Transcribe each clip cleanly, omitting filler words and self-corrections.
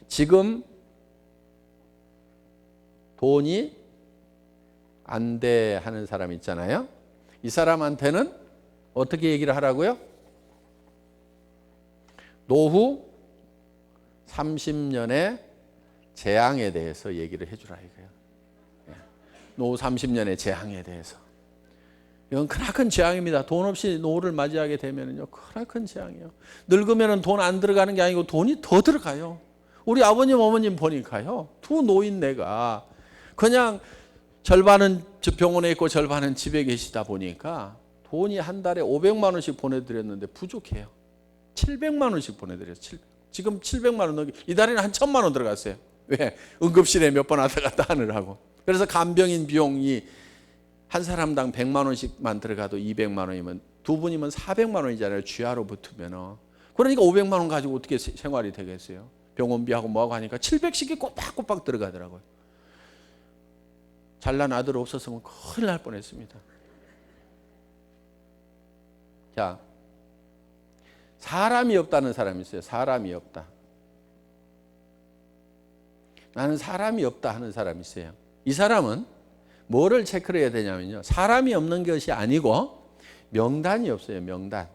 지금 돈이 안 돼 하는 사람 있잖아요. 이 사람한테는 어떻게 얘기를 하라고요? 노후 30년의 재앙에 대해서 얘기를 해주라 이거예요. 노후 30년의 재앙에 대해서. 이건 크나큰 재앙입니다. 돈 없이 노후를 맞이하게 되면요, 크나큰 재앙이에요. 늙으면 돈 안 들어가는 게 아니고 돈이 더 들어가요. 우리 아버님, 어머님 보니까요, 두 노인네가 그냥 절반은 병원에 있고 절반은 집에 계시다 보니까 돈이 한 달에 500만 원씩 보내드렸는데 부족해요. 700만 원씩 보내드렸어요. 지금 700만 원 넘게, 이달에는 한 1000만 원 들어갔어요. 왜? 응급실에 몇 번 왔다 갔다 하느라고. 그래서 간병인 비용이 한 사람당 100만 원씩만 들어가도 200만 원이면 두 분이면 400만 원이잖아요. 쥐하로 붙으면. 그러니까 500만 원 가지고 어떻게 생활이 되겠어요? 병원비하고 뭐하고 하니까 700씩이 꼬박꼬박 들어가더라고요. 잘난 아들 없었으면 큰일 날 뻔했습니다. 자, 사람이 없다는 사람이 있어요. 사람이 없다. 나는 사람이 없다 하는 사람이 있어요. 이 사람은 뭐를 체크를 해야 되냐면요, 사람이 없는 것이 아니고 명단이 없어요. 명단.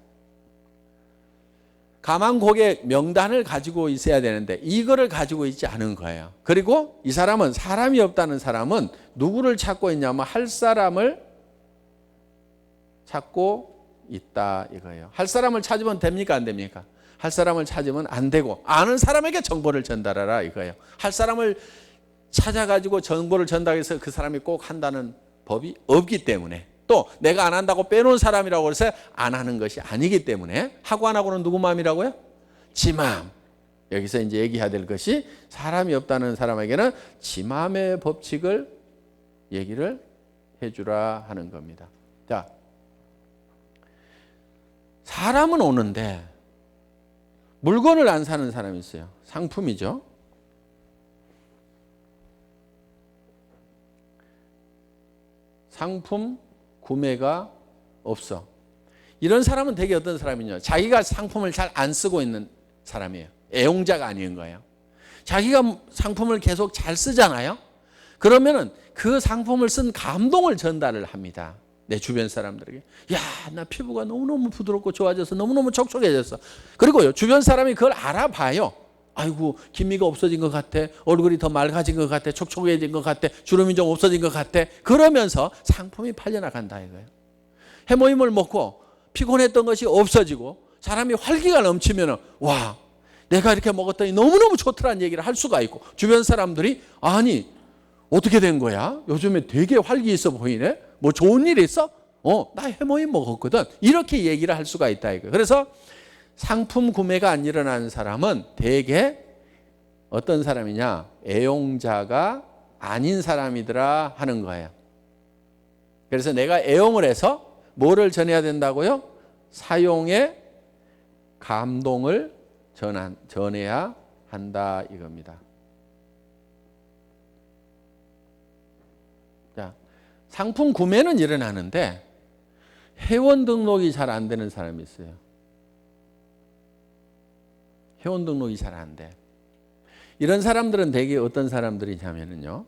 가망고객 명단을 가지고 있어야 되는데 이거를 가지고 있지 않은 거예요. 그리고 이 사람은, 사람이 없다는 사람은 누구를 찾고 있냐면 할 사람을 찾고 있다 이거예요. 할 사람을 찾으면 됩니까, 안 됩니까? 할 사람을 찾으면 안 되고, 아는 사람에게 정보를 전달하라 이거예요. 할 사람을 찾아가지고 정보를 전달해서 그 사람이 꼭 한다는 법이 없기 때문에, 또 내가 안 한다고 빼놓은 사람이라고 해서 안 하는 것이 아니기 때문에, 하고 안 하고는 누구 마음이라고요? 지 마음. 여기서 이제 얘기해야 될 것이, 사람이 없다는 사람에게는 지 마음의 법칙을 얘기를 해주라 하는 겁니다. 자, 사람은 오는데 물건을 안 사는 사람이 있어요. 상품이죠. 상품 구매가 없어. 이런 사람은 되게 어떤 사람이냐, 자기가 상품을 잘 안 쓰고 있는 사람이에요. 애용자가 아닌 거예요. 자기가 상품을 계속 잘 쓰잖아요. 그러면은 그 상품을 쓴 감동을 전달을 합니다. 내 주변 사람들에게. 야, 나 피부가 너무너무 부드럽고 좋아져서 너무너무 촉촉해졌어. 그리고요, 주변 사람이 그걸 알아봐요. 아이고, 기미가 없어진 것 같아. 얼굴이 더 맑아진 것 같아. 촉촉해진 것 같아. 주름이 좀 없어진 것 같아. 그러면서 상품이 팔려나간다 이거예요. 해모임을 먹고 피곤했던 것이 없어지고 사람이 활기가 넘치면, 와, 내가 이렇게 먹었더니 너무너무 좋더라는 얘기를 할 수가 있고, 주변 사람들이, 아니, 어떻게 된 거야? 요즘에 되게 활기 있어 보이네? 뭐 좋은 일 있어? 나 해모임 먹었거든. 이렇게 얘기를 할 수가 있다 이거예요. 그래서 상품 구매가 안 일어나는 사람은 대개 어떤 사람이냐, 애용자가 아닌 사람이더라 하는 거예요. 그래서 내가 애용을 해서 뭐를 전해야 된다고요? 사용의 감동을 전해야 한다 이겁니다. 자, 상품 구매는 일어나는데 회원 등록이 잘 안 되는 사람이 있어요. 회원 등록이 잘 안 돼. 이런 사람들은 대개 어떤 사람들이냐면요,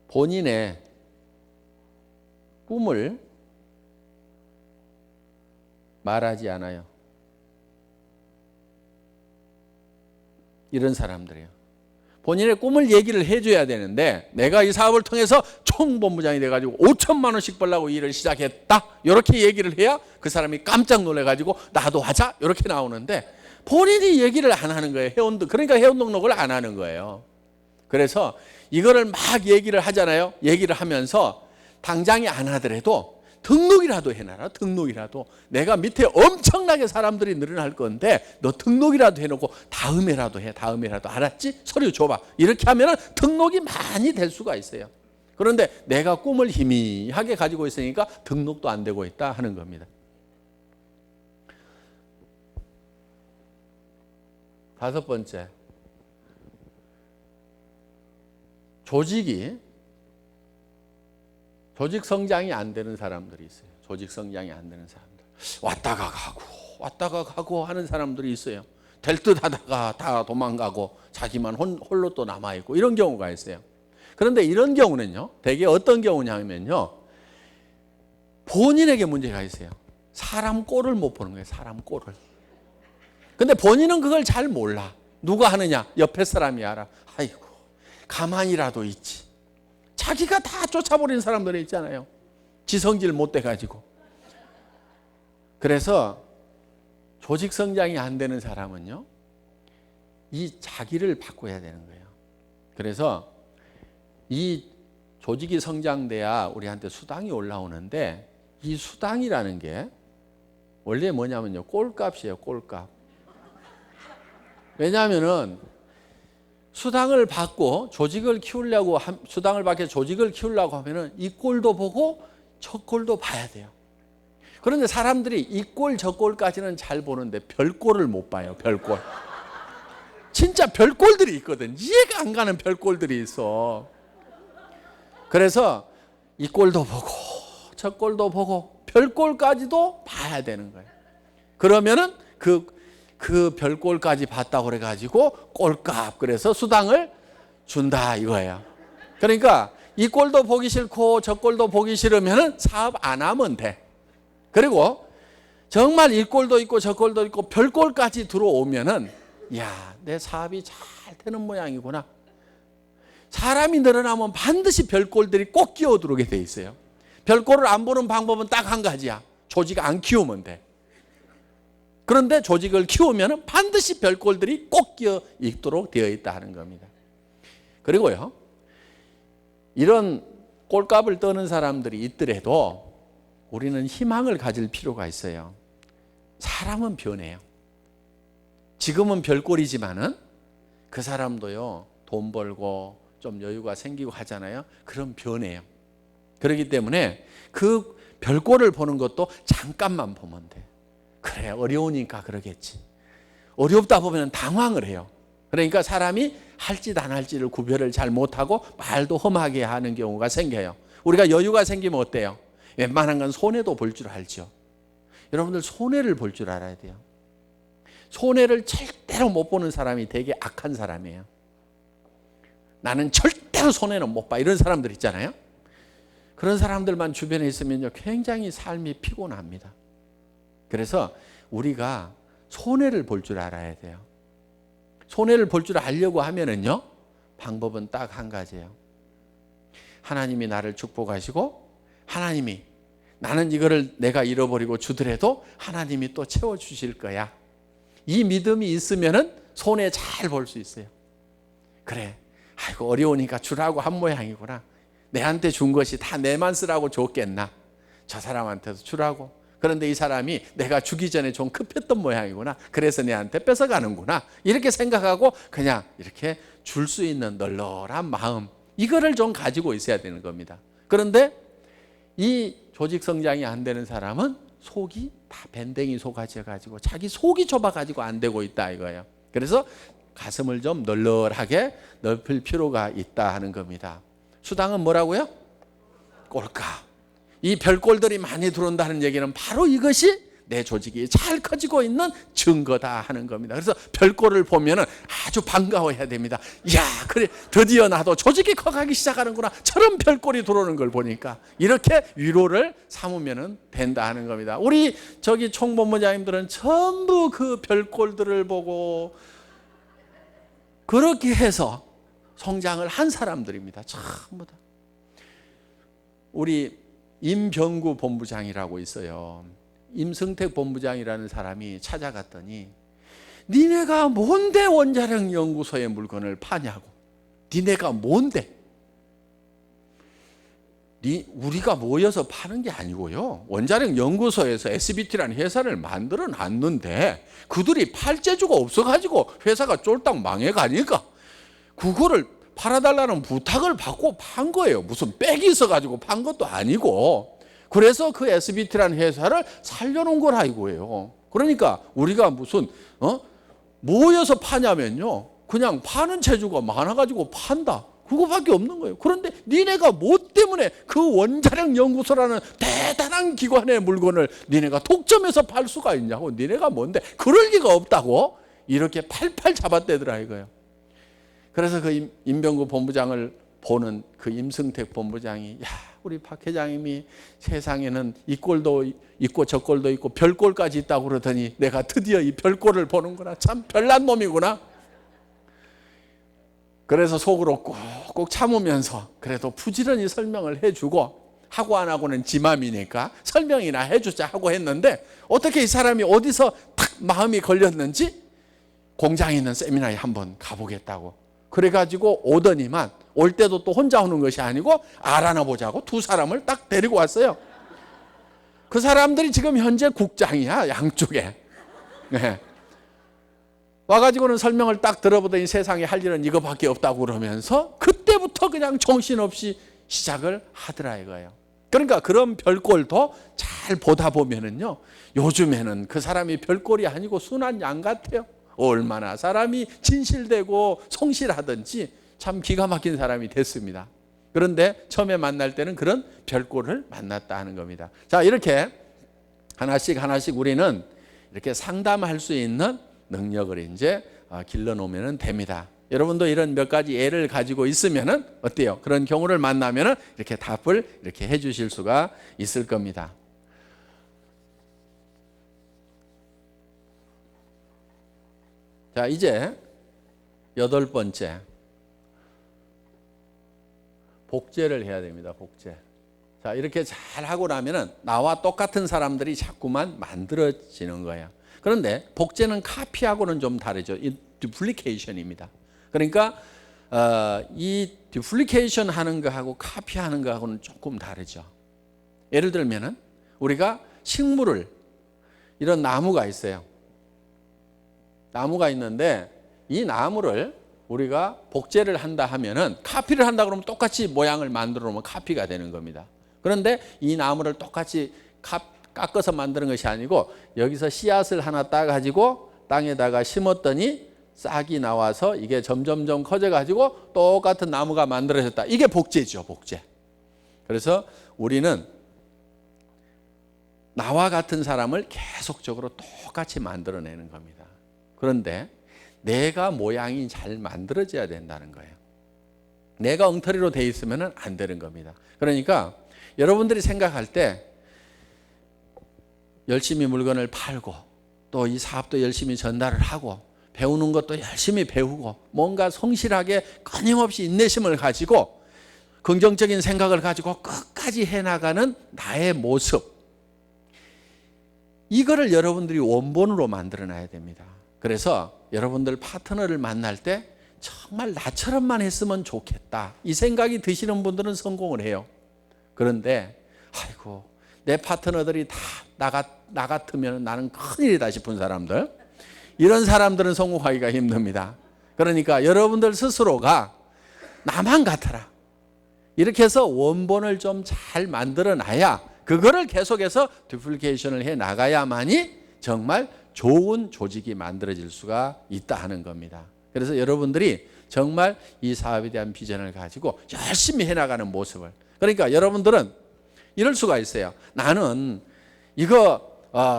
본인의 꿈을 말하지 않아요. 이런 사람들이에요. 본인의 꿈을 얘기를 해줘야 되는데, 내가 이 사업을 통해서 총본부장이 돼가지고 5천만 원씩 벌려고 일을 시작했다, 이렇게 얘기를 해야 그 사람이 깜짝 놀래가지고 나도 하자 이렇게 나오는데, 본인이 얘기를 안 하는 거예요. 그러니까 회원 등록을 안 하는 거예요. 그래서 이거를 막 얘기를 하잖아요. 얘기를 하면서 당장에 안 하더라도 등록이라도 해놔라. 등록이라도. 내가 밑에 엄청나게 사람들이 늘어날 건데 너 등록이라도 해놓고 다음에라도 해. 다음에라도. 알았지? 서류 줘봐. 이렇게 하면 등록이 많이 될 수가 있어요. 그런데 내가 꿈을 희미하게 가지고 있으니까 등록도 안 되고 있다 하는 겁니다. 다섯 번째, 조직 성장이 안 되는 사람들이 있어요. 조직 성장이 안 되는 사람들. 왔다가 가고 하는 사람들이 있어요. 될 듯 하다가 다 도망가고 자기만 홀로 또 남아있고 이런 경우가 있어요. 그런데 이런 경우는요, 대개 어떤 경우냐면요, 본인에게 문제가 있어요. 사람 꼴을 못 보는 거예요. 사람 꼴을. 근데 본인은 그걸 잘 몰라. 누가 하느냐? 옆에 사람이 알아. 아이고, 가만히라도 있지. 자기가 다 쫓아버린 사람들이 있잖아요. 지성질 못 돼가지고. 그래서 조직 성장이 안 되는 사람은요, 이 자기를 바꿔야 되는 거예요. 그래서 이 조직이 성장돼야 우리한테 수당이 올라오는데, 이 수당이라는 게 원래 뭐냐면요, 꼴값이에요. 꼴값. 왜냐하면은 수당을 받고 조직을 키우려고, 수당을 받게 조직을 키우려고 하면은 이 꼴도 보고 저 꼴도 봐야 돼요. 그런데 사람들이 이 꼴 저 꼴까지는 잘 보는데 별 꼴을 못 봐요. 별 꼴. 진짜 별 꼴들이 있거든. 이해가 안 가는 별 꼴들이 있어. 그래서 이 꼴도 보고 저 꼴도 보고 별 꼴까지도 봐야 되는 거예요. 그러면은 그 별 꼴까지 봤다고 그래가지고 꼴값, 그래서 수당을 준다 이거예요. 그러니까 이 꼴도 보기 싫고 저 꼴도 보기 싫으면은 사업 안 하면 돼. 그리고 정말 이 꼴도 있고 저 꼴도 있고 별 꼴까지 들어오면은, 야, 내 사업이 잘 되는 모양이구나. 사람이 늘어나면 반드시 별 꼴들이 꼭 끼어들어오게 돼 있어요. 별 꼴을 안 보는 방법은 딱 한 가지야. 조직 안 키우면 돼. 그런데 조직을 키우면 반드시 별 꼴들이 꼭 끼어 있도록 되어 있다 하는 겁니다. 그리고요, 이런 꼴값을 떠는 사람들이 있더라도 우리는 희망을 가질 필요가 있어요. 사람은 변해요. 지금은 별꼴이지만은 그 사람도요, 돈 벌고 좀 여유가 생기고 하잖아요. 그럼 변해요. 그렇기 때문에 그 별꼴을 보는 것도 잠깐만 보면 돼. 그래, 어려우니까 그러겠지. 어렵다 보면 당황을 해요. 그러니까 사람이 할짓 안 할짓을 구별을 잘 못하고 말도 험하게 하는 경우가 생겨요. 우리가 여유가 생기면 어때요? 웬만한 건 손해도 볼 줄 알죠. 여러분들 손해를 볼 줄 알아야 돼요. 손해를 절대로 못 보는 사람이 되게 악한 사람이에요. 나는 절대로 손해는 못 봐, 이런 사람들 있잖아요. 그런 사람들만 주변에 있으면요, 굉장히 삶이 피곤합니다. 그래서 우리가 손해를 볼 줄 알아야 돼요. 손해를 볼 줄 알려고 하면은요, 방법은 딱 한 가지예요. 하나님이 나를 축복하시고, 하나님이 나는 이거를 내가 잃어버리고 주더라도 하나님이 또 채워주실 거야. 이 믿음이 있으면은 손해 잘 볼 수 있어요. 그래, 아이고 어려우니까 주라고 한 모양이구나. 내한테 준 것이 다 내만 쓰라고 줬겠나. 저 사람한테도 주라고. 그런데 이 사람이 내가 주기 전에 좀 급했던 모양이구나. 그래서 내한테 뺏어가는구나. 이렇게 생각하고 그냥 이렇게 줄 수 있는 널널한 마음, 이거를 좀 가지고 있어야 되는 겁니다. 그런데 이 조직 성장이 안 되는 사람은 속이 다 밴댕이 속아져가지고 자기 속이 좁아가지고 안 되고 있다 이거예요. 그래서 가슴을 좀 널널하게 넓힐 필요가 있다 하는 겁니다. 수당은 뭐라고요? 꼴값. 이 별꼴들이 많이 들어온다는 얘기는 바로 이것이 내 조직이 잘 커지고 있는 증거다 하는 겁니다. 그래서 별꼴을 보면은 아주 반가워해야 됩니다. 야, 그래, 드디어 나도 조직이 커가기 시작하는구나. 저런 별꼴이 들어오는 걸 보니까 이렇게 위로를 삼으면 된다 하는 겁니다. 우리 저기 총본부장님들은 전부 그 별꼴들을 보고 그렇게 해서 성장을 한 사람들입니다. 전부 다. 우리 임병구 본부장이라고 있어요. 임승택 본부장이라는 사람이 찾아갔더니, 니네가 뭔데 원자력 연구소의 물건을 파냐고. 니네가 뭔데? 우리가 모여서 파는 게 아니고요, 원자력 연구소에서 SBT라는 회사를 만들어 놨는데 그들이 팔 재주가 없어가지고 회사가 쫄딱 망해가니까 그거를 팔아달라는 부탁을 받고 판 거예요. 무슨 빽이 있어가지고 판 것도 아니고. 그래서 그 SBT라는 회사를 살려놓은 거라 이거예요. 그러니까 우리가 무슨 모여서 파냐면요, 그냥 파는 재주가 많아가지고 판다, 그거밖에 없는 거예요. 그런데 니네가 뭐 때문에 그 원자력 연구소라는 대단한 기관의 물건을 니네가 독점해서 팔 수가 있냐고. 니네가 뭔데? 그럴 리가 없다고. 이렇게 팔팔 잡아떼더라 이거예요. 그래서 그 임병구 본부장을 보는 그 임승택 본부장이, 야, 우리 박 회장님이 세상에는 이 꼴도 있고 저 꼴도 있고 별꼴까지 있다고 그러더니 내가 드디어 이 별꼴을 보는구나. 참 별난 놈이구나. 그래서 속으로 꾹꾹 참으면서 그래도 부지런히 설명을 해주고, 하고 안 하고는 지 맘이니까 설명이나 해주자 하고 했는데, 어떻게 이 사람이 어디서 탁 마음이 걸렸는지 공장에 있는 세미나에 한번 가보겠다고 그래가지고 오더니만, 올 때도 또 혼자 오는 것이 아니고 알아나 보자고 두 사람을 딱 데리고 왔어요. 그 사람들이 지금 현재 국장이야, 양쪽에. 네. 와가지고는 설명을 딱 들어보더니 세상에 할 일은 이거밖에 없다고 그러면서 그때부터 그냥 정신없이 시작을 하더라 이거예요. 그러니까 그런 별꼴도 잘 보다 보면은요, 요즘에는 그 사람이 별꼴이 아니고 순한 양 같아요. 얼마나 사람이 진실되고 성실하든지 참 기가 막힌 사람이 됐습니다. 그런데 처음에 만날 때는 그런 별꼴을 만났다 하는 겁니다. 자, 이렇게 하나씩 하나씩 우리는 이렇게 상담할 수 있는 능력을 이제 길러놓으면 됩니다. 여러분도 이런 몇 가지 예를 가지고 있으면은 어때요? 그런 경우를 만나면은 이렇게 답을 이렇게 해주실 수가 있을 겁니다. 자, 이제 8번째. 복제를 해야 됩니다. 복제. 자, 이렇게 잘 하고 나면은 나와 똑같은 사람들이 자꾸만 만들어지는 거예요. 그런데 복제는 카피하고는 좀 다르죠. 이 듀플리케이션입니다. 그러니까 이 듀플리케이션 하는 거하고 카피하는 거하고는 조금 다르죠. 예를 들면은 우리가 식물을, 이런 나무가 있어요. 나무가 있는데 이 나무를 우리가 복제를 한다 하면은, 카피를 한다 그러면 똑같이 모양을 만들어 놓으면 카피가 되는 겁니다. 그런데 이 나무를 똑같이 깎아서 만드는 것이 아니고, 여기서 씨앗을 하나 따가지고 땅에다가 심었더니 싹이 나와서 이게 점점점 커져가지고 똑같은 나무가 만들어졌다. 이게 복제죠, 복제. 그래서 우리는 나와 같은 사람을 계속적으로 똑같이 만들어내는 겁니다. 그런데 내가 모양이 잘 만들어져야 된다는 거예요. 내가 엉터리로 돼 있으면 안 되는 겁니다. 그러니까 여러분들이 생각할 때 열심히 물건을 팔고 또 이 사업도 열심히 전달을 하고 배우는 것도 열심히 배우고 뭔가 성실하게 끊임없이 인내심을 가지고 긍정적인 생각을 가지고 끝까지 해나가는 나의 모습, 이거를 여러분들이 원본으로 만들어놔야 됩니다. 그래서 여러분들 파트너를 만날 때 정말 나처럼만 했으면 좋겠다, 이 생각이 드시는 분들은 성공을 해요. 그런데 아이고, 내 파트너들이 다 나 같으면 나는 큰일이다 싶은 사람들, 이런 사람들은 성공하기가 힘듭니다. 그러니까 여러분들 스스로가 나만 같아라, 이렇게 해서 원본을 좀 잘 만들어 놔야, 그거를 계속해서 듀플리케이션을 해 나가야만이 정말 좋은 조직이 만들어질 수가 있다 하는 겁니다. 그래서 여러분들이 정말 이 사업에 대한 비전을 가지고 열심히 해나가는 모습을, 그러니까 여러분들은 이럴 수가 있어요. 나는 이거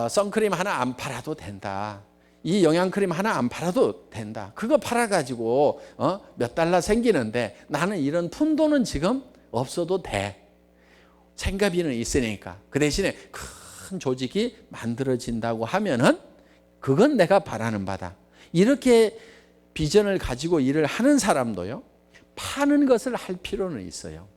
선크림 하나 안 팔아도 된다, 이 영양크림 하나 안 팔아도 된다, 그거 팔아가지고 몇 달러 생기는데 나는 이런 푼돈은 지금 없어도 돼, 생가비는 있으니까. 그 대신에 큰 조직이 만들어진다고 하면은 그건 내가 바라는 바다, 이렇게 비전을 가지고 일을 하는 사람도요, 파는 것을 할 필요는 있어요.